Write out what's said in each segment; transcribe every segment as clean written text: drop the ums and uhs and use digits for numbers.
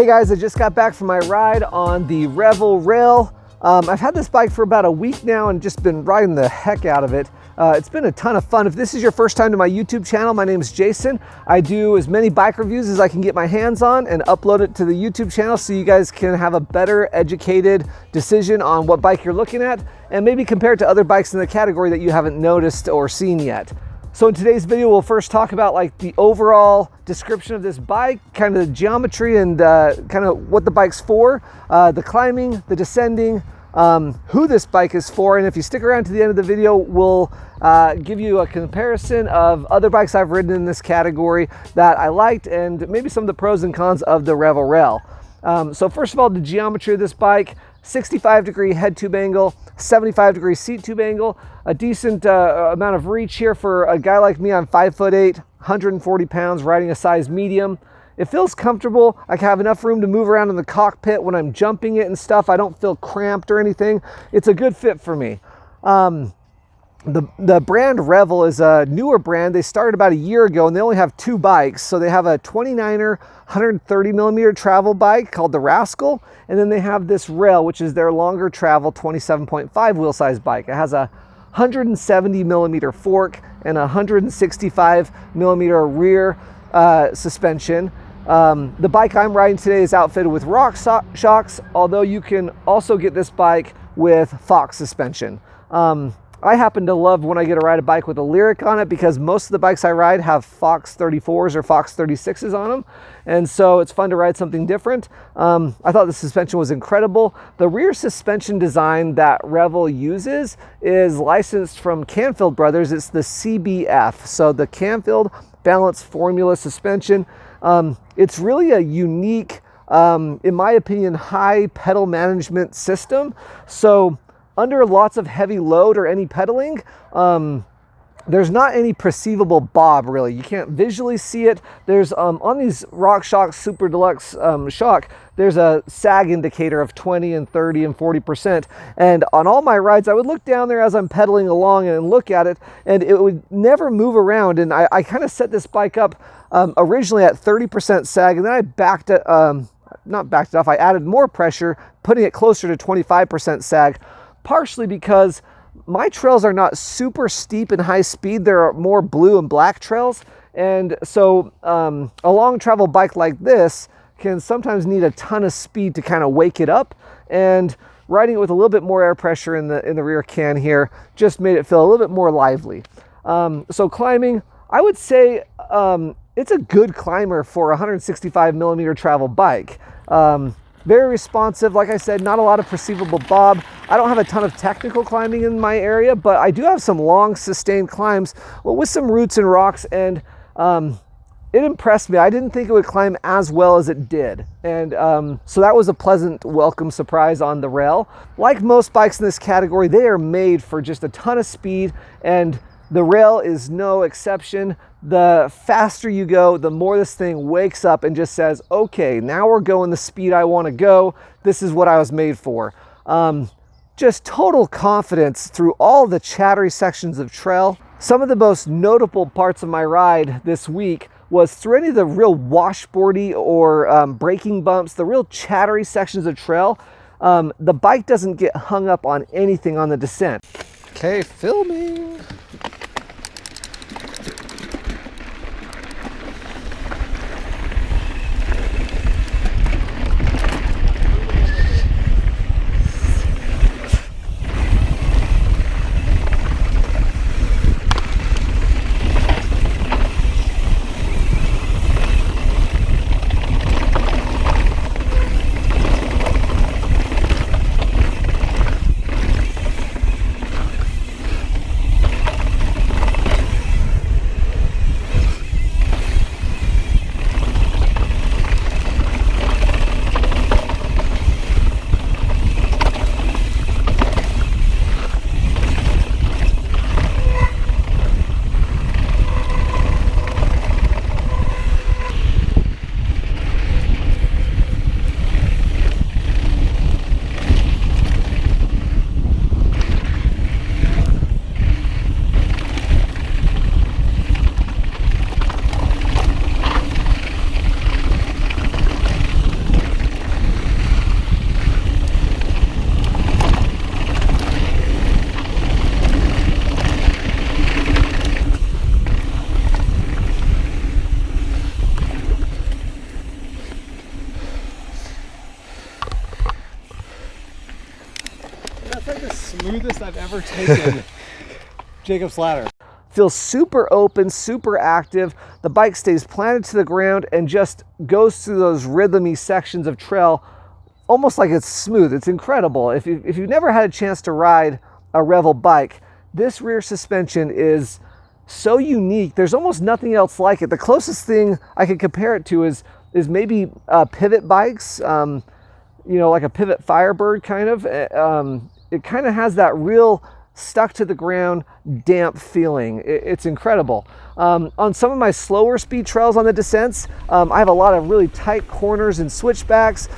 Hey guys, I just got back from my ride on the Revel Rail. I've had this bike for about a week now and just been riding the heck out of it. It's been a ton of fun. If this is your first time to my YouTube channel, my name is Jason. I do as many bike reviews as I can get my hands on and upload it to the YouTube channel so you guys can have a better educated decision on what bike you're looking at and maybe compare it to other bikes in the category that you haven't noticed or seen yet. So in today's video, we'll first talk about like the overall description of this bike, kind of the geometry and kind of what the bike's for, the climbing, the descending, who this bike is for, and if you stick around to the end of the video, we'll give you a comparison of other bikes I've ridden in this category that I liked and maybe some of the pros and cons of the Revel Rail. So first of all, the geometry of this bike: 65-degree head tube angle, 75-degree seat tube angle, a decent amount of reach here for a guy like me. I'm 5'8", 140 pounds, riding a size medium. It feels comfortable. I have enough room to move around in the cockpit when I'm jumping it and stuff. I don't feel cramped or anything. It's a good fit for me. The brand Revel is a newer brand. They started about a year ago and they only have two bikes. So they have a 29er 130 millimeter travel bike called the Rascal, and then they have this Rail, which is their longer travel 27.5 wheel size bike. It has a 170 millimeter fork and a 165 millimeter rear suspension. The bike I'm riding today is outfitted with rock shocks, although you can also get this bike with Fox suspension. I happen to love when I get to ride a bike with a Lyric on it because most of the bikes I ride have Fox 34s or Fox 36s on them. And so it's fun to ride something different. I thought the suspension was incredible. The rear suspension design that Revel uses is licensed from Canfield Brothers. It's the CBF, so the Canfield Balanced Formula suspension. It's really a unique, in my opinion, high pedal management system. So under lots of heavy load or any pedaling, there's not any perceivable bob really. You can't visually see it. There's on these RockShox Super Deluxe shock, there's a sag indicator of 20 and 30 and 40%. And on all my rides, I would look down there as I'm pedaling along and look at it, and it would never move around. And I kind of set this bike up originally at 30% sag, and then I backed it, not backed it off, I added more pressure, putting it closer to 25% sag. Partially because my trails are not super steep and high speed. They're more blue and black trails. And so a long travel bike like this can sometimes need a ton of speed to kind of wake it up. And riding it with a little bit more air pressure in the rear can here just made it feel a little bit more lively. So climbing, I would say it's a good climber for a 165 millimeter travel bike. Very responsive. Like I said, not a lot of perceivable bob. I don't have a ton of technical climbing in my area, but I do have some long sustained climbs with some roots and rocks, and it impressed me. I didn't think it would climb as well as it did. And so that was a pleasant welcome surprise on the Rail. Like most bikes in this category, they are made for just a ton of speed, and the Rail is no exception. The faster you go, the more this thing wakes up and just says, okay, now we're going the speed I want to go. This is what I was made for. Just total confidence through all the chattery sections of trail. Some of the most notable parts of my ride this week was through any of the real washboardy or braking bumps, the real chattery sections of trail. The bike doesn't get hung up on anything on the descent. Okay, filming. like the smoothest I've ever taken Jacob's ladder. Feels super open, super active. The bike stays planted to the ground and just goes through those rhythmy sections of trail almost like it's smooth. It's incredible. If you've never had a chance to ride a Revel bike, this rear suspension is so unique. There's almost nothing else like it. The closest thing I could compare it to is maybe pivot bikes, you know, like a pivot Firebird kind of. It kind of has that real stuck to the ground, damp feeling. It's incredible. On some of my slower speed trails on the descents, I have a lot of really tight corners and switchbacks.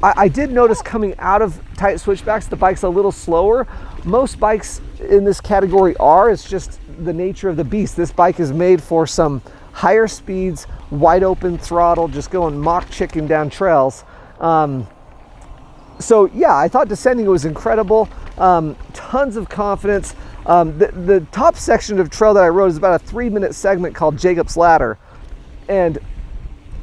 I did notice coming out of tight switchbacks, the bike's a little slower. Most bikes in this category are. It's just the nature of the beast. This bike is made for some higher speeds, wide open throttle, just going mock chicken down trails. So yeah, I thought descending was incredible. Tons of confidence. The top section of trail that I rode is about a 3-minute segment called Jacob's Ladder. And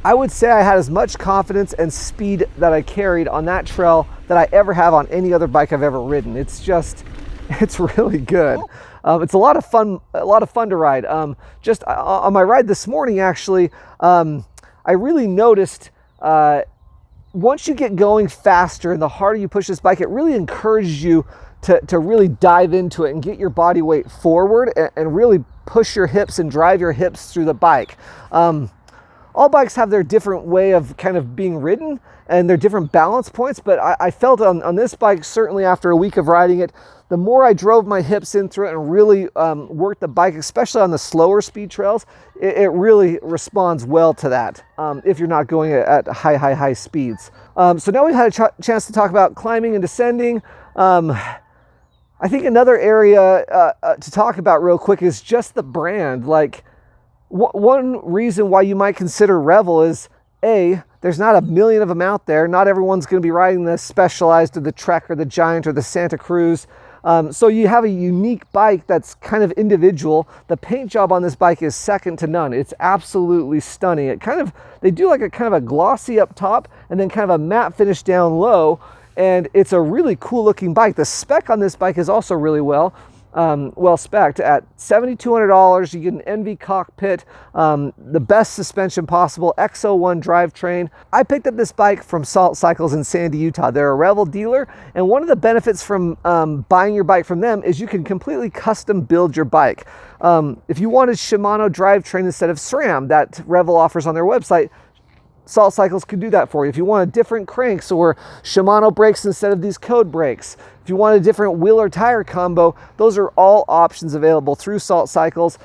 I would say I had as much confidence and speed that I carried on that trail that I ever have on any other bike I've ever ridden. It's really good. It's a lot of fun to ride. Just on my ride this morning, actually, I really noticed, once you get going faster and the harder you push this bike, it really encourages you to really dive into it and get your body weight forward and really push your hips and drive your hips through the bike. All bikes have their different way of kind of being ridden and their different balance points, but I felt on this bike, certainly after a week of riding it, the more I drove my hips in through it and really worked the bike, especially on the slower speed trails, it really responds well to that if you're not going at high speeds. So now we've had a chance to talk about climbing and descending. I think another area to talk about real quick is just the brand. Like, one reason why you might consider Revel is, A, there's not a million of them out there. Not everyone's going to be riding the Specialized or the Trek or the Giant or the Santa Cruz. So you have a unique bike that's kind of individual. The paint job on this bike is second to none. It's absolutely stunning. They do like a kind of a glossy up top and then kind of a matte finish down low. And it's a really cool looking bike. The spec on this bike is also really well spec'd. At $7,200, you get an NV cockpit, the best suspension possible, X01 drivetrain. I picked up this bike from Salt Cycles in Sandy, Utah. They're a Revel dealer, and one of the benefits from buying your bike from them is you can completely custom build your bike. If you wanted Shimano drivetrain instead of SRAM that Revel offers on their website, Salt Cycles could do that for you. If you want a different cranks or Shimano brakes instead of these code brakes, if you want a different wheel or tire combo, those are all options available through Salt Cycles.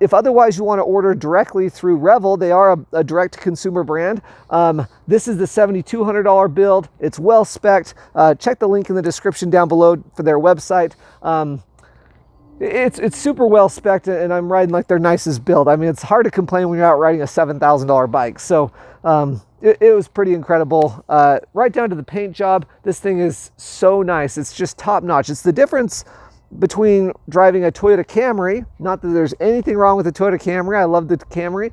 If otherwise you want to order directly through Revel, they are a direct-to-consumer brand. This is the $7,200 build. It's well spec'd. Check the link in the description down below for their website. It's super well spec'd, and I'm riding like their nicest build. I mean, it's hard to complain when you're out riding a $7,000 bike. So it was pretty incredible. Right down to the paint job. This thing is so nice. It's just top notch. It's the difference between driving a Toyota Camry. Not that there's anything wrong with the Toyota Camry. I love the Camry.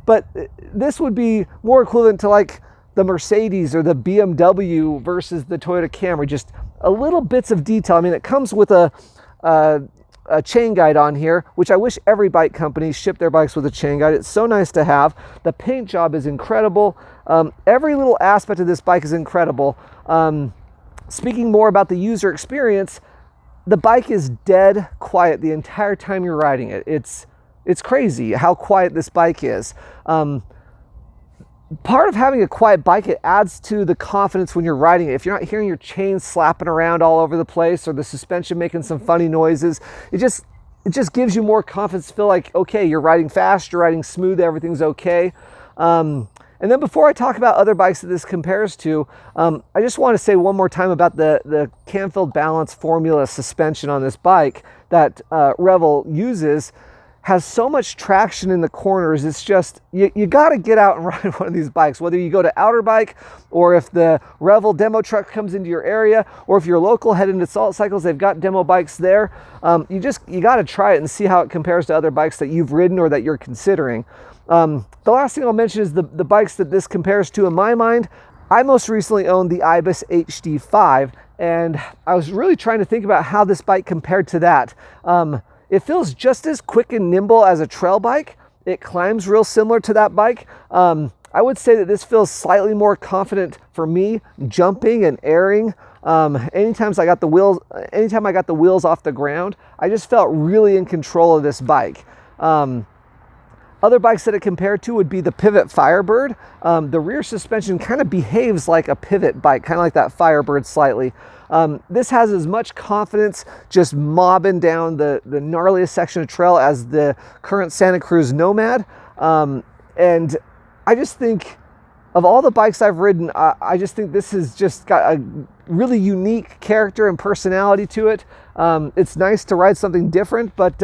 But this would be more equivalent to like the Mercedes or the BMW versus the Toyota Camry. Just a little bits of detail. I mean, it comes with a chain guide on here, which I wish every bike company shipped their bikes with a chain guide. It's so nice to have. The paint job is incredible. Every little aspect of this bike is incredible. Speaking more about the user experience, the bike is dead quiet the entire time you're riding it. It's crazy how quiet this bike is. Part of having a quiet bike, it adds to the confidence when you're riding it. If you're not hearing your chain slapping around all over the place or the suspension making some funny noises, it just gives you more confidence to feel like, okay, you're riding fast, you're riding smooth, everything's okay. And then before I talk about other bikes that this compares to, I just want to say one more time about the Canfield Balance Formula suspension on this bike that Revel uses. Has so much traction in the corners. It's just, you got to get out and ride one of these bikes, whether you go to Outer Bike or if the Revel demo truck comes into your area, or if you're local, head into Salt Cycles, they've got demo bikes there. You got to try it and see how it compares to other bikes that you've ridden or that you're considering. The last thing I'll mention is the bikes that this compares to in my mind. I most recently owned the Ibis HD5, and I was really trying to think about how this bike compared to that. It feels just as quick and nimble as a trail bike. It climbs real similar to that bike. I would say that this feels slightly more confident for me, jumping and airing. Anytime I got the wheels off the ground, I just felt really in control of this bike. Other bikes that it compared to would be the Pivot Firebird. The rear suspension kind of behaves like a pivot bike, kind of like that Firebird slightly. This has as much confidence just mobbing down the gnarliest section of trail as the current Santa Cruz Nomad. And I just think of all the bikes I've ridden, I just think this has just got a really unique character and personality to it. It's nice to ride something different, but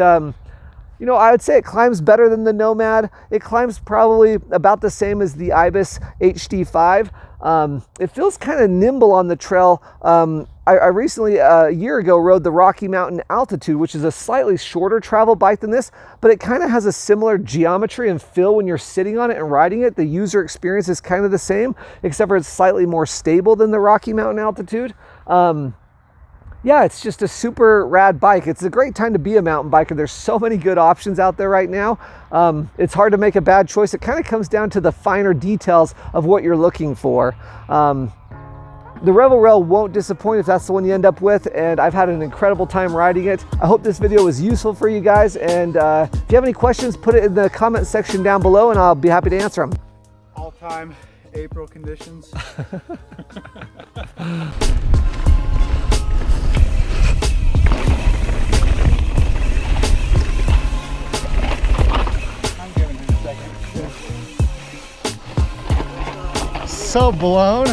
you know, I would say it climbs better than the Nomad. It climbs probably about the same as the Ibis HD5. It feels kind of nimble on the trail. I recently, a year ago, rode the Rocky Mountain Altitude, which is a slightly shorter travel bike than this, but it kind of has a similar geometry and feel when you're sitting on it and riding it. The user experience is kind of the same, except for it's slightly more stable than the Rocky Mountain Altitude. Yeah, it's just a super rad bike. It's a great time to be a mountain biker. There's so many good options out there right now. It's hard to make a bad choice. It kind of comes down to the finer details of what you're looking for. The Revel Rail won't disappoint if that's the one you end up with, and I've had an incredible time riding it. I hope this video was useful for you guys, and if you have any questions, put it in the comment section down below and I'll be happy to answer them. All-time April conditions. So blown.